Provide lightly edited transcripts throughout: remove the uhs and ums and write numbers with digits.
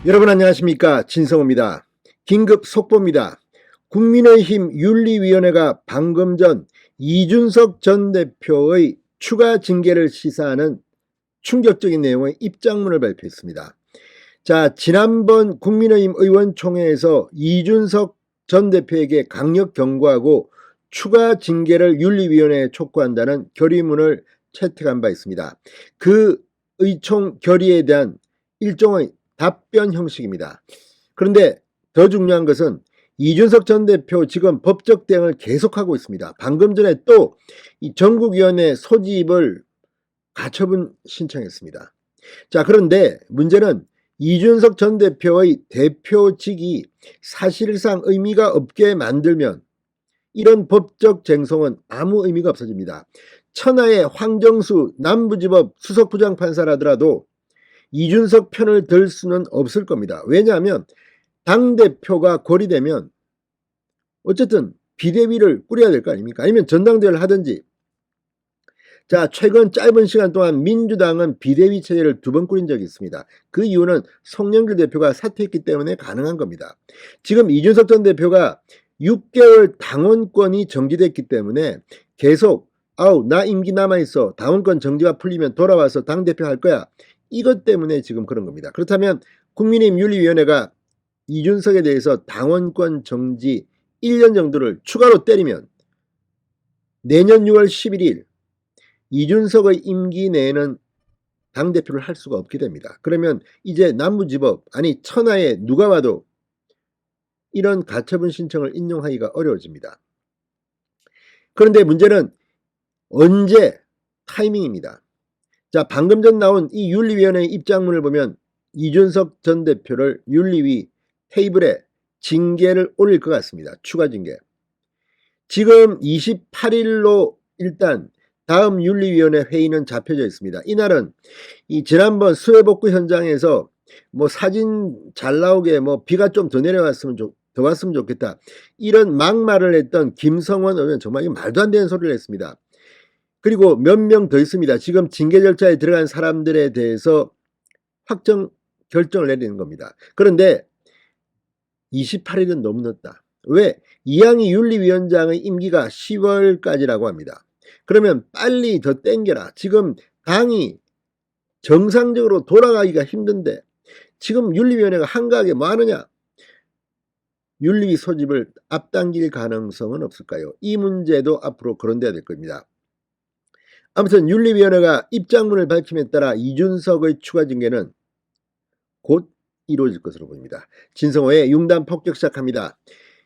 여러분 안녕하십니까, 진성호입니다. 긴급 속보입니다. 국민의힘 윤리위원회가 방금 전 이준석 전 대표의 추가 징계를 시사하는 충격적인 내용의 입장문을 발표했습니다. 자, 지난번 국민의힘 의원총회에서 이준석 전 대표에게 강력 경고하고 추가 징계를 윤리위원회에 촉구한다는 결의문을 채택한 바 있습니다. 그 의총 결의에 대한 일종의 답변 형식입니다. 그런데 더 중요한 것은 이준석 전 대표 지금 법적 대응을 계속하고 있습니다. 방금 전에 또 이 전국위원회 소집을 가처분 신청했습니다. 자, 그런데 문제는 이준석 전 대표의 대표직이 사실상 의미가 없게 만들면 이런 법적 쟁송은 아무 의미가 없어집니다. 천하의 황정수 남부지법 수석부장판사라더라도 이준석 편을 들 수는 없을 겁니다. 왜냐하면 당대표가 고리되면 어쨌든 비대위를 꾸려야 될 거 아닙니까? 아니면 전당대회를 하든지. 자, 최근 짧은 시간 동안 민주당은 비대위 체제를 2번 꾸린 적이 있습니다. 그 이유는 송영길 대표가 사퇴했기 때문에 가능한 겁니다. 지금 이준석 전 대표가 6개월 당원권이 정지됐기 때문에 계속 나 임기 남아있어, 당원권 정지가 풀리면 돌아와서 당대표 할 거야, 이것 때문에 지금 그런 겁니다. 그렇다면 국민의힘 윤리위원회가 이준석에 대해서 당원권 정지 1년 정도를 추가로 때리면 내년 6월 11일 이준석의 임기 내에는 당대표를 할 수가 없게 됩니다. 그러면 이제 남부지법, 아니 천하에 누가 봐도 이런 가처분 신청을 인용하기가 어려워집니다. 그런데 문제는 언제 타이밍입니다. 자, 방금 전 나온 이 윤리위원회의 입장문을 보면 이준석 전 대표를 윤리위 테이블에 징계를 올릴 것 같습니다. 추가 징계. 지금 28일로 일단 다음 윤리위원회 회의는 잡혀져 있습니다. 이날은 이 지난번 수해복구 현장에서 뭐 사진 잘 나오게 뭐 비가 좀 더 내려왔으면 더 왔으면 좋겠다, 이런 막말을 했던 김성원 의원, 정말 말도 안 되는 소리를 했습니다. 그리고 몇 명 더 있습니다. 지금 징계 절차에 들어간 사람들에 대해서 결정을 내리는 겁니다. 그런데 28일은 너무 늦다. 왜? 이항희 윤리위원장의 임기가 10월까지라고 합니다. 그러면 빨리 더 땡겨라. 지금 당이 정상적으로 돌아가기가 힘든데 지금 윤리위원회가 한가하게 뭐 하느냐? 윤리위 소집을 앞당길 가능성은 없을까요? 이 문제도 앞으로 거론돼야 될 겁니다. 아무튼 윤리위원회가 입장문을 밝힘에 따라 이준석의 추가 징계는 곧 이루어질 것으로 보입니다. 진성호의 융단 폭격 시작합니다.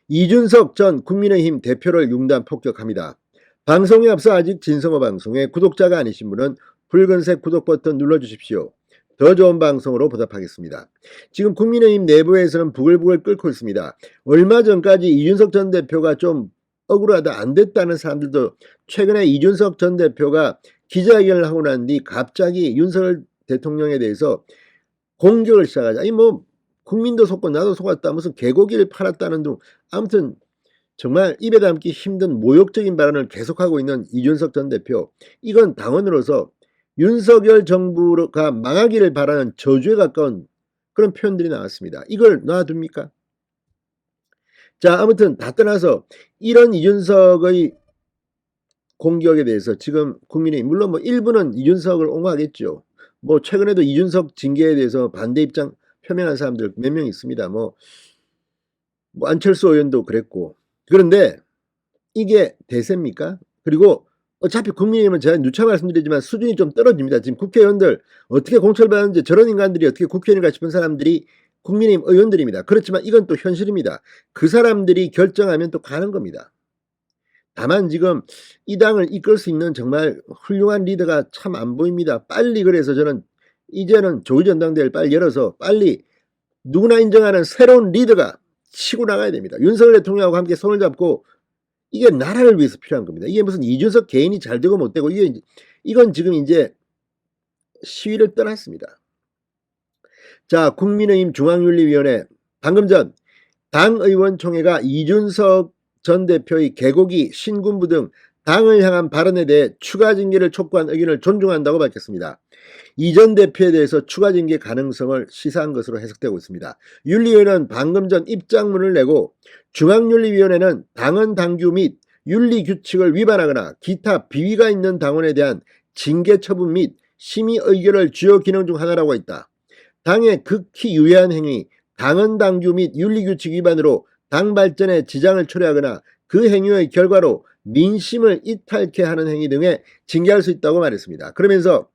이준석 전 국민의힘 대표를 융단 폭격합니다. 방송에 앞서 아직 진성호 방송의 구독자가 아니신 분은 붉은색 구독 버튼 눌러주십시오. 더 좋은 방송으로 보답하겠습니다. 지금 국민의힘 내부에서는 부글부글 끓고 있습니다. 얼마 전까지 이준석 전 대표가 좀 억울하다, 안 됐다는 사람들도 최근에 이준석 전 대표가 기자회견을 하고 난 뒤 갑자기 윤석열 대통령에 대해서 공격을 시작하자. 아니 뭐 국민도 속고 나도 속았다, 무슨 개고기를 팔았다는 등, 아무튼 정말 입에 담기 힘든 모욕적인 발언을 계속하고 있는 이준석 전 대표, 이건 당원으로서 윤석열 정부가 망하기를 바라는 저주에 가까운 그런 표현들이 나왔습니다. 이걸 놔둡니까? 자, 아무튼 다 떠나서 이런 이준석의 공격에 대해서 지금 국민이, 물론 뭐 일부는 이준석을 옹호하겠죠. 뭐 최근에도 이준석 징계에 대해서 반대 입장 표명한 사람들 몇 명 있습니다. 뭐 안철수 의원도 그랬고. 그런데 이게 대세입니까? 그리고 어차피 국민의힘은 제가 누차 말씀드리지만 수준이 좀 떨어집니다. 지금 국회의원들 어떻게 공천받았는지, 저런 인간들이 어떻게 국회의원인가 싶은 사람들이 국민의힘 의원들입니다. 그렇지만 이건 또 현실입니다. 그 사람들이 결정하면 또 가는 겁니다. 다만 지금 이 당을 이끌 수 있는 정말 훌륭한 리더가 참 안 보입니다. 빨리, 그래서 저는 이제는 조기전당대회를 빨리 열어서 빨리 누구나 인정하는 새로운 리더가 치고 나가야 됩니다. 윤석열 대통령하고 함께 손을 잡고, 이게 나라를 위해서 필요한 겁니다. 이게 무슨 이준석 개인이 잘 되고 못 되고, 이건 지금 이제 시위를 떠났습니다. 자, 국민의힘 중앙윤리위원회, 방금 전 당의원총회가 이준석 전 대표의 개고기, 신군부 등 당을 향한 발언에 대해 추가 징계를 촉구한 의견을 존중한다고 밝혔습니다. 이 전 대표에 대해서 추가 징계 가능성을 시사한 것으로 해석되고 있습니다. 윤리위원회는 방금 전 입장문을 내고 중앙윤리위원회는 당헌 당규 및 윤리규칙을 위반하거나 기타 비위가 있는 당원에 대한 징계 처분 및 심의 의결을 주요 기능 중 하나라고 했다. 당의 극히 유해한 행위, 당헌 당규 및 윤리규칙 위반으로 당 발전에 지장을 초래하거나 그 행위의 결과로 민심을 이탈케 하는 행위 등에 징계할 수 있다고 말했습니다. 그러면서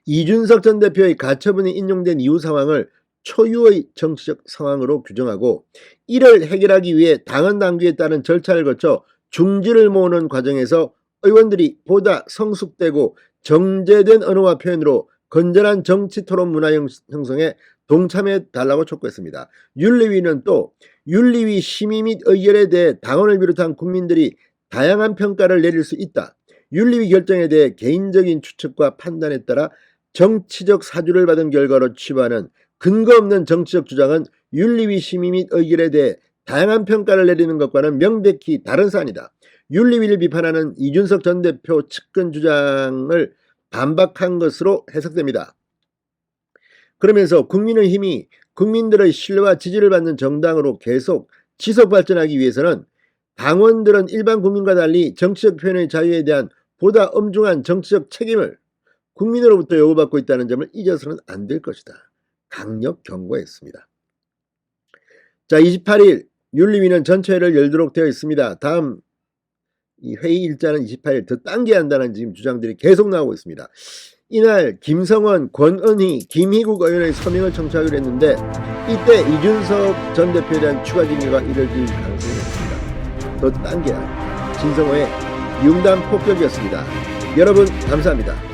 이준석 전 대표의 가처분이 인용된 이후 상황을 초유의 정치적 상황으로 규정하고 이를 해결하기 위해 당헌 당규에 따른 절차를 거쳐 중지를 모으는 과정에서 의원들이 보다 성숙되고 정제된 언어와 표현으로 건전한 정치 토론 문화 형성에 동참해 달라고 촉구했습니다. 윤리위는 또 윤리위 심의 및 의결에 대해 당원을 비롯한 국민들이 다양한 평가를 내릴 수 있다. 윤리위 결정에 대해 개인적인 추측과 판단에 따라 정치적 사주를 받은 결과로 취하는 근거 없는 정치적 주장은 윤리위 심의 및 의결에 대해 다양한 평가를 내리는 것과는 명백히 다른 사안이다. 윤리위를 비판하는 이준석 전 대표 측근 주장을 반박한 것으로 해석됩니다. 그러면서 국민의힘이 국민들의 신뢰와 지지를 받는 정당으로 계속 지속 발전하기 위해서는 당원들은 일반 국민과 달리 정치적 표현의 자유에 대한 보다 엄중한 정치적 책임을 국민으로부터 요구받고 있다는 점을 잊어서는 안 될 것이다. 강력 경고했습니다. 자, 28일 윤리위는 전체회를 열도록 되어 있습니다. 다음 이 회의 일자는 28일 더 당겨야 한다는 지금 주장들이 계속 나오고 있습니다. 이날 김성원, 권은희, 김희국 의원의 서명을 청취하기로 했는데 이때 이준석 전 대표에 대한 추가 징계가 이뤄질 가능성이 있습니다. 더 당겨야 진성호의 융단 폭격이었습니다. 여러분 감사합니다.